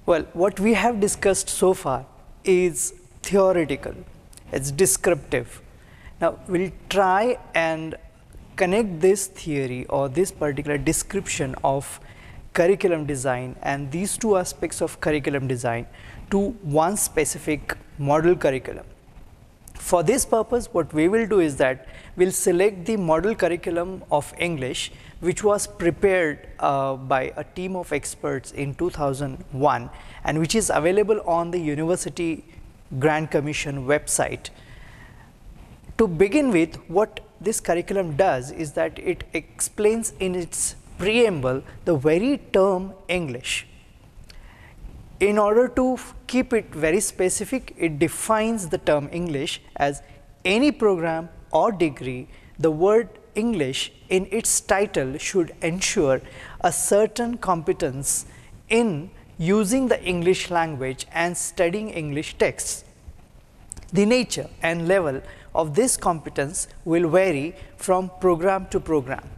Well, what we have discussed so far is theoretical, it's descriptive. Now, we'll try and connect this theory or this particular description of curriculum design and these two aspects of curriculum design to one specific model curriculum. For this purpose, what we will do is that we'll select the model curriculum of English, which was prepared by a team of experts in 2001 and which is available on the University Grand Commission website. To begin with, what this curriculum does is that it explains in its preamble the very term English. In order to keep it very specific, it defines the term English as any program or degree. The word English in its title should ensure a certain competence in using the English language and studying English texts. The nature and level of this competence will vary from program to program.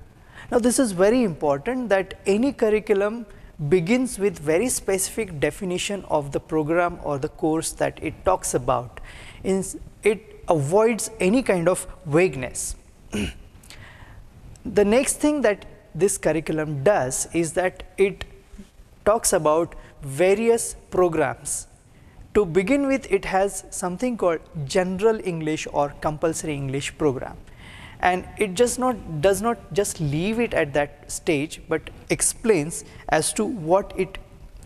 Now, this is very important that any curriculum begins with very specific definition of the program or the course that it talks about. It avoids any kind of vagueness. The next thing that this curriculum does is that it talks about various programs. To begin with, it has something called General English or Compulsory English program. And it does not just leave it at that stage, but explains as to what it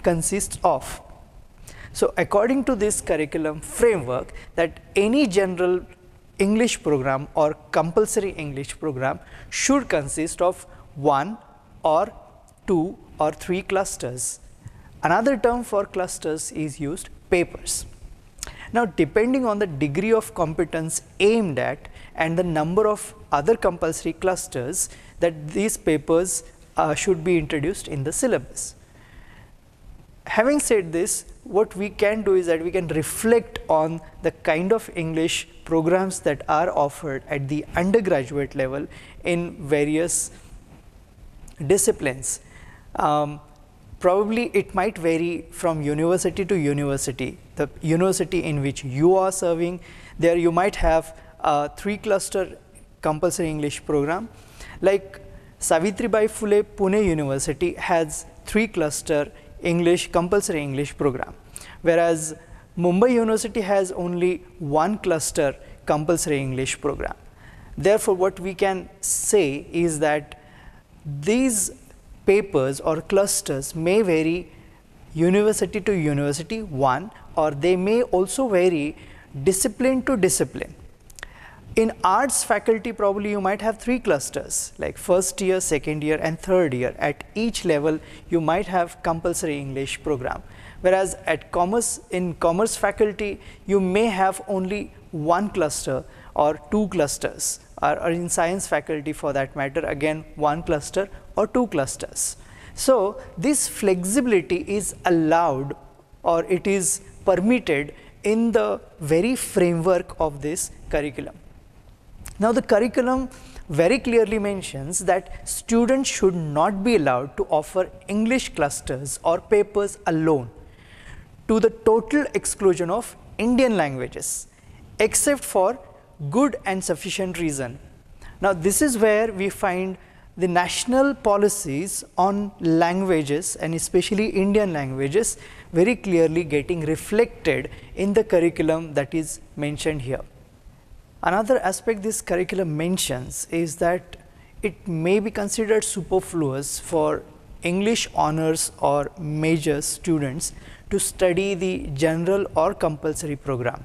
consists of. So, according to this curriculum framework, that any general English program or compulsory English program should consist of 1 or 2 or 3 clusters. Another term for clusters is used, papers. Now, depending on the degree of competence aimed at and the number of other compulsory clusters, that these papers should be introduced in the syllabus. Having said this, what we can do is that we can reflect on the kind of English programs that are offered at the undergraduate level in various disciplines. Probably it might vary from university to university. The university in which you are serving, there you might have a 3-cluster compulsory English program. Like Savitribai Phule Pune University has 3-cluster compulsory English program, whereas Mumbai University has only 1 cluster compulsory English program. Therefore, what we can say is that these papers or clusters may vary university to university, one, or they may also vary discipline to discipline. In arts faculty, probably you might have 3 clusters like first year, second year and third year. At each level you might have compulsory English program, whereas at in commerce faculty you may have only 1 cluster or 2 clusters, or in science faculty for that matter again 1 cluster or 2 clusters. So, this flexibility is allowed or it is permitted in the very framework of this curriculum. Now, the curriculum very clearly mentions that students should not be allowed to offer English clusters or papers alone, to the total exclusion of Indian languages, except for good and sufficient reason. Now, this is where we find the national policies on languages and especially Indian languages very clearly getting reflected in the curriculum that is mentioned here. Another aspect this curriculum mentions is that it may be considered superfluous for English honors or major students to study the general or compulsory program.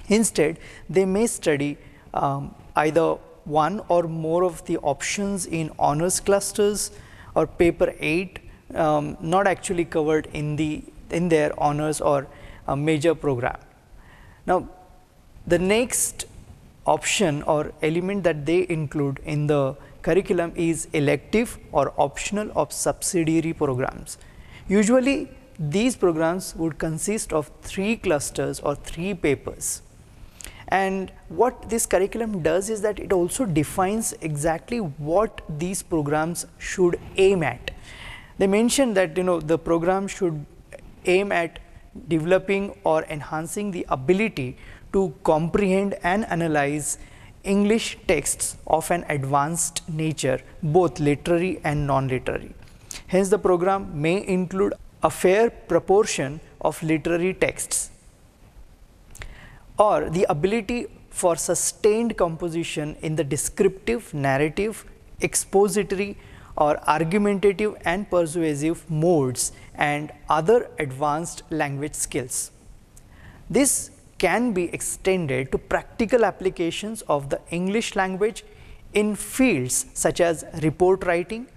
Instead, they may study either 1 or more of the options in honors clusters or paper 8 not actually covered in their honors or major program. Now, the next option or element that they include in the curriculum is elective or optional of subsidiary programs. Usually, these programs would consist of 3 clusters or 3 papers. And what this curriculum does is that it also defines exactly what these programs should aim at. They mention that the program should aim at developing or enhancing the ability to comprehend and analyze English texts of an advanced nature, both literary and non-literary. Hence, the program may include a fair proportion of literary texts, or the ability for sustained composition in the descriptive, narrative, expository, or argumentative and persuasive modes and other advanced language skills. This can be extended to practical applications of the English language in fields such as report writing,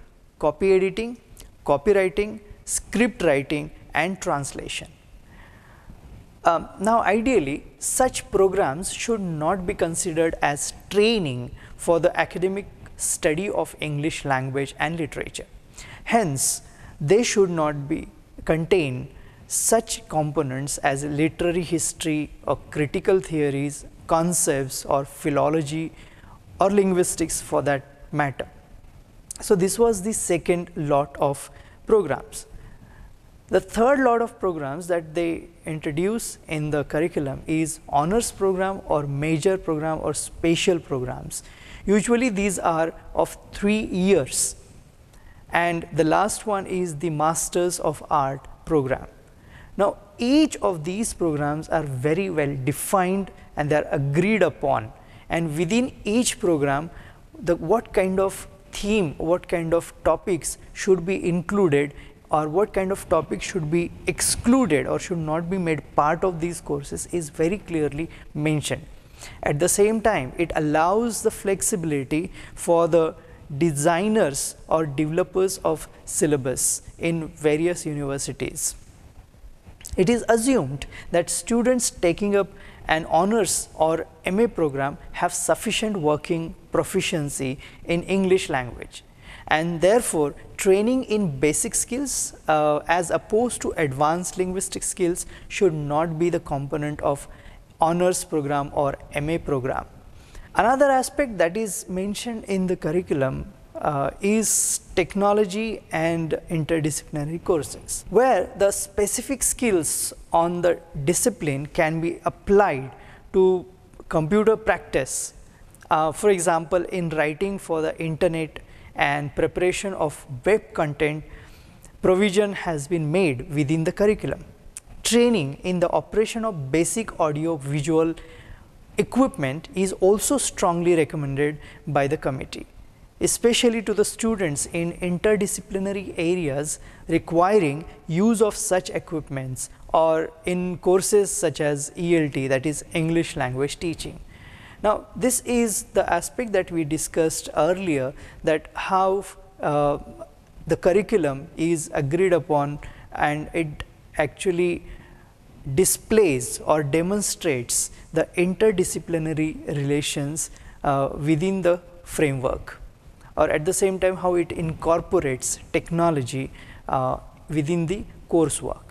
copy editing, copywriting, script writing, and translation. Now, ideally, such programs should not be considered as training for the academic study of English language and literature. Hence, they should not contain such components as literary history or critical theories, concepts, or philology or linguistics for that matter. So, this was the second lot of programs. The third lot of programs that they introduce in the curriculum is honors program or major program or special programs. Usually these are of 3 years, and the last one is the Masters of Art program. Now, each of these programs are very well defined and they are agreed upon, and within each program what kind of theme, what kind of topics should be included, or what kind of topics should be excluded or should not be made part of these courses is very clearly mentioned. At the same time, it allows the flexibility for the designers or developers of syllabus in various universities. It is assumed that students taking up an honors or MA program have sufficient working proficiency in English language, and therefore training in basic skills as opposed to advanced linguistic skills should not be the component of honors program or MA program. Another aspect that is mentioned in the curriculum is technology and interdisciplinary courses, where the specific skills on the discipline can be applied to computer practice. For example, in writing for the internet and preparation of web content, provision has been made within the curriculum. Training in the operation of basic audio visual equipment is also strongly recommended by the committee, especially to the students in interdisciplinary areas requiring use of such equipments, or in courses such as ELT, that is English language teaching. Now, this is the aspect that we discussed earlier, that how the curriculum is agreed upon and it actually displays or demonstrates the interdisciplinary relations within the framework, or at the same time how it incorporates technology within the coursework.